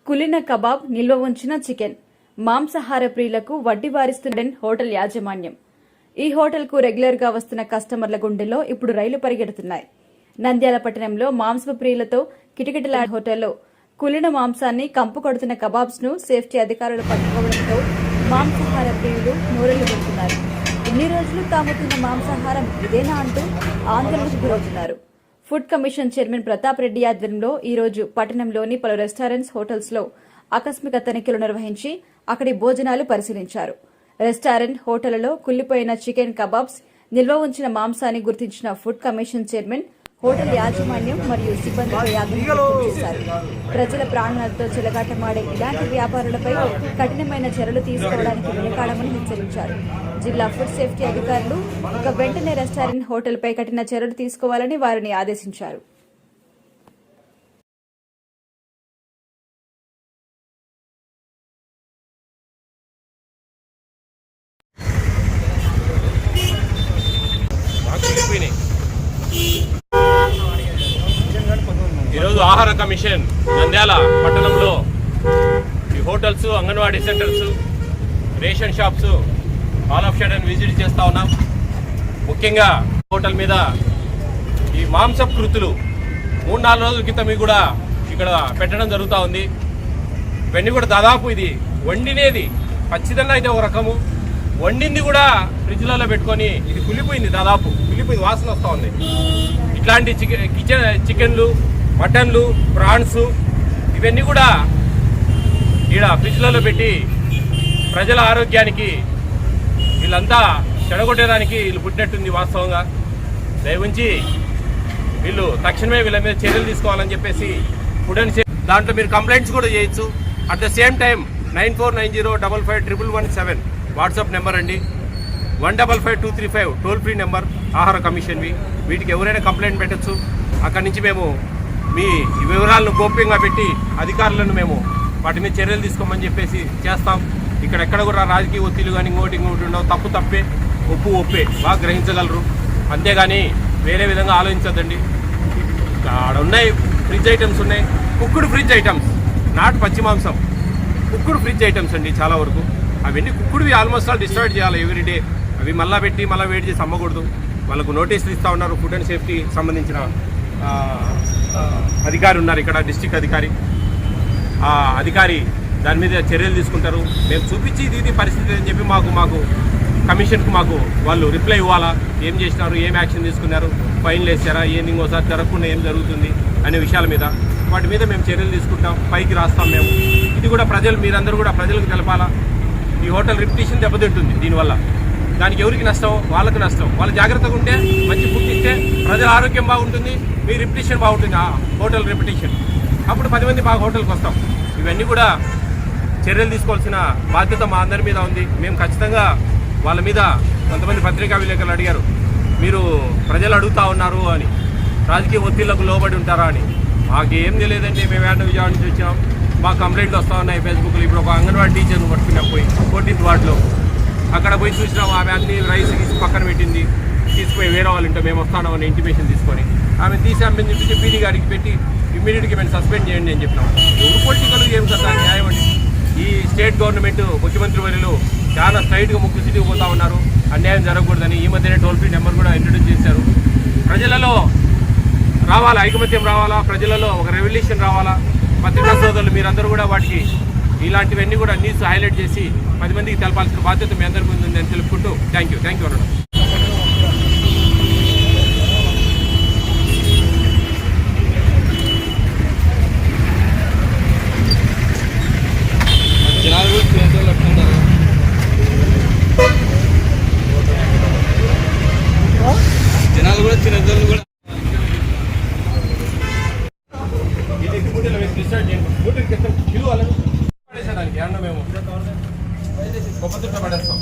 కులిన kebab, నిల్వ ఉంచిన chicken, మాంసాహార ప్రియులకు వడ్డీ వారిస్తున్న హోటల్ యాజమాన్యం. ఈ హోటల్కు రెగ్యులర్ గా వస్తున్న కస్టమర్ల గుండెల్లో ఇప్పుడు రైలు పరిగెడుతున్నాయి. నంద్యాల పట్టణంలో మాంస ప్రియులతో కిటకిటలాడే హోటల్లో కులిన మాంసాన్ని కంపు కొడుతున్న కబాబ్స్ ను సేఫ్టీ అధికారులు పట్టుకోవడంతో మాంసాహార ప్రియులు నోరెళ్లు పెడుతున్నారు. ఇన్ని రోజులు తాము తిన్న మాంసాహారం ఇదేనా అంటూ ఆందోళనకు గురవుతున్నారు. Food commission chairman Pratap Reddy ఆధ్వర్యంలో ఈ రోజు పట్టణంలోని పలు రెస్టారెంట్స్, హోటల్స్ లో ఆకస్మిక తనిఖీలు నిర్వహించి అక్కడి భోజనాలు పరిశీలించారు. రెస్టారెంట్, హోటళ్లలో కుళ్లిపోయిన చికెన్, కబాబ్స్, నిల్వ ఉంచిన మాంసాన్ని గుర్తించిన ఫుడ్ కమిషన్ చైర్మన్ హోటల్ యాజమాన్యం మరియు సిబ్బందిపై ఆగ్రహం వ్యక్తం చేశారు. ప్రజల ప్రాణాలతో చెలగాటమాడే ఇలాంటి వ్యాపారులపై కఠినమైన చర్యలు తీసుకోవడానికి వెనుకాడమని హెచ్చరించారు. జిల్లా ఫుడ్ సేఫ్టీ అధికారులు వెంటనే రెస్టారెంట్, హోటల్పై కఠిన చర్యలు తీసుకోవాలని వారిని ఆదేశించారు. ఈరోజు ఆహార కమిషన్ నంద్యాల పట్టణంలో ఈ hotels, anganwadi centres, ration shops all of sudden visit చేస్తూ ఉన్నాం. ముఖ్యంగా హోటల్ మీద ఈ మాంసపు కృతులు 3-4 రోజుల క్రితం కూడా ఇక్కడ పెట్టడం జరుగుతూ ఉంది. ఇవన్నీ కూడా దాదాపు ఇది వండినేది పచ్చిదన్న అయితే ఒక రకము, వండింది కూడా ఫ్రిడ్జ్లలో పెట్టుకొని ఇది కులిపోయింది, దాదాపు కులిపోయింది, వాసన వస్తూ ఉంది. ఇట్లాంటి చికెన్లు, మటన్లు, ప్రాన్స్ ఇవన్నీ కూడా ఈడ ఫ్రిడ్జ్లలో పెట్టి ప్రజల ఆరోగ్యానికి వీళ్ళంతా చెడగొట్టడానికి వీళ్ళు పుట్టినట్టుంది. వాస్తవంగా దయవుంచి వీళ్ళు తక్షణమే వీళ్ళ మీద చర్యలు తీసుకోవాలని చెప్పేసి ఫుడ్ అండ్ సేఫ్టీ దాంట్లో మీరు కంప్లైంట్స్ కూడా చేయొచ్చు. At the same time 9490555117 WhatsApp number అండి, 155235 టోల్ ఫ్రీ నెంబర్ ఆహార కమిషన్వి. వీటికి ఎవరైనా కంప్లైంట్ పెట్టచ్చు. అక్కడి నుంచి మేము మీ వివరాలను గోప్యంగా పెట్టి అధికారులను మేము వాటి మీద చర్యలు తీసుకోమని చెప్పేసి చేస్తాం. ఇక్కడెక్కడ కూడా రాజకీయ ఒత్తిళ్లు కానీ ఇంకోటి ఉండవు. తప్పు తప్పే, ఒప్పు ఒప్పే బాగా గ్రహించగలరు. అంతేగాని వేరే విధంగా ఆలోచించద్దండి. ఆడ ఉన్నాయి ఫ్రిడ్జ్ ఐటమ్స్ ఉన్నాయి, కుక్కుడు ఫ్రిడ్జ్ ఐటమ్స్, నాట్ పచ్చి మాంసం, కుక్కుడు ఫ్రిడ్జ్ ఐటమ్స్ అండి చాలా వరకు. అవన్నీ కుక్కుడువి ఆల్మోస్ట్ ఆల్ డిస్ట్రాయిడ్ చేయాలి ఎవ్రీడే. అవి మళ్ళీ పెట్టి మళ్ళీ వెయిట్ చేసి అమ్మకూడదు. వాళ్ళకు నోటీసులు ఇస్తూ ఉన్నారు. ఫుడ్ అండ్ సేఫ్టీ సంబంధించిన అధికారి ఉన్నారు ఇక్కడ, డిస్ట్రిక్ట్ అధికారి. ఆ అధికారి దాని మీద చర్యలు తీసుకుంటారు. మేము చూపించి ఇది పరిస్థితి అని చెప్పి మాకు కమిషన్కు వాళ్ళు రిప్లై ఇవ్వాలా, ఏం చేసినారు, ఏం యాక్షన్ తీసుకున్నారు, ఫైన్లు వేసారా, ఏంది ఇంకోసారి జరగకుండా ఏం జరుగుతుంది అనే విషయాల మీద వాటి మీద మేము చర్యలు తీసుకుంటాం, పైకి రాస్తాం మేము. ఇది కూడా మీరందరూ కూడా ప్రజలకు తెలపాలా. ఈ హోటల్ రిప్యుటేషన్ దెబ్బతింటుంది దీనివల్ల. దానికి ఎవరికి నష్టం? వాళ్ళకి నష్టం. వాళ్ళు జాగ్రత్తగా ఉంటే, మంచి ఫుడ్ ఇస్తే ప్రజల ఆరోగ్యం బాగుంటుంది, మీ రిప్యుటేషన్ బాగుంటుంది, ఆ హోటల్ రిప్యుటేషన్. అప్పుడు 10 మంది బాగా హోటల్కి వస్తాం. ఇవన్నీ కూడా చర్యలు తీసుకోవాల్సిన బాధ్యత మా అందరి మీద ఉంది. మేము ఖచ్చితంగా వాళ్ళ మీద, కొంతమంది పత్రికా విలేకరులు అడిగారు, మీరు ప్రజలు అడుగుతూ ఉన్నారు అని, రాజకీయ ఒత్తిళ్లకు లోబడి ఉంటారా అని. మాకేం తెలియదండి. మేము విజయవాడ నుంచి వచ్చాం, మాకు కంప్లైంట్లు వస్తూ ఉన్నాయి ఫేస్బుక్లో. ఇప్పుడు ఒక అంగన్వాడీ టీచర్ను పట్టుకున్నాం, 14th వార్డులో. అక్కడ పోయి చూసినాం, ఆమె అన్ని రైస్ పక్కన పెట్టింది, తీసుకుపోయి వేరే వాళ్ళ ఇంట్లో మేము వస్తామని ఇంటిమేషన్ తీసుకొని ఆమె తీసి అమ్మని చెప్పి పీడీ గారికి పెట్టి ఇమ్మీడియట్గా మేము సస్పెండ్ చేయండి అని చెప్పినాం. ఎవరు పొలిటికల్ ఏం కదా న్యాయం అండి. ఈ స్టేట్ గవర్నమెంట్, ముఖ్యమంత్రి వర్యులు చాలా స్ట్రైట్గా ముక్కు సిటీకి పోతా ఉన్నారు. అన్యాయం జరగకూడదని ఈ మధ్యనే టోల్ ఫ్రీ నెంబర్ కూడా ఇంట్రడ్యూస్ చేశారు. ప్రజలలో రావాలా, ఐకమత్యం రావాలా, ప్రజలలో ఒక రెవల్యూషన్ రావాలా. పత్రికా సోదరులు మీరందరూ కూడా వాటికి ఇలాంటివన్నీ కూడా న్యూస్ హైలైట్ చేసి 10 మందికి తెలపాల్సిన బాధ్యత మీ అందరి ముందు ఉందని తెలుపుకుంటూ థ్యాంక్ యూ అన్నాడు. జనాలు కూడా చిన్నదోళ్ళు కూడా పడేసేదానికి అన్న మేము గొప్ప చుట్ట పడేస్తాం.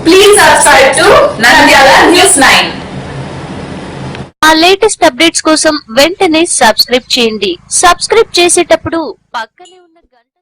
Please subscribe to Nandyala News 9. ఆ లేటెస్ట్ అప్డేట్స్ కోసం వెంటనే సబ్స్క్రైబ్ చేయండి. సబ్స్క్రైబ్ చేసేటప్పుడు పక్కనే ఉన్న గంట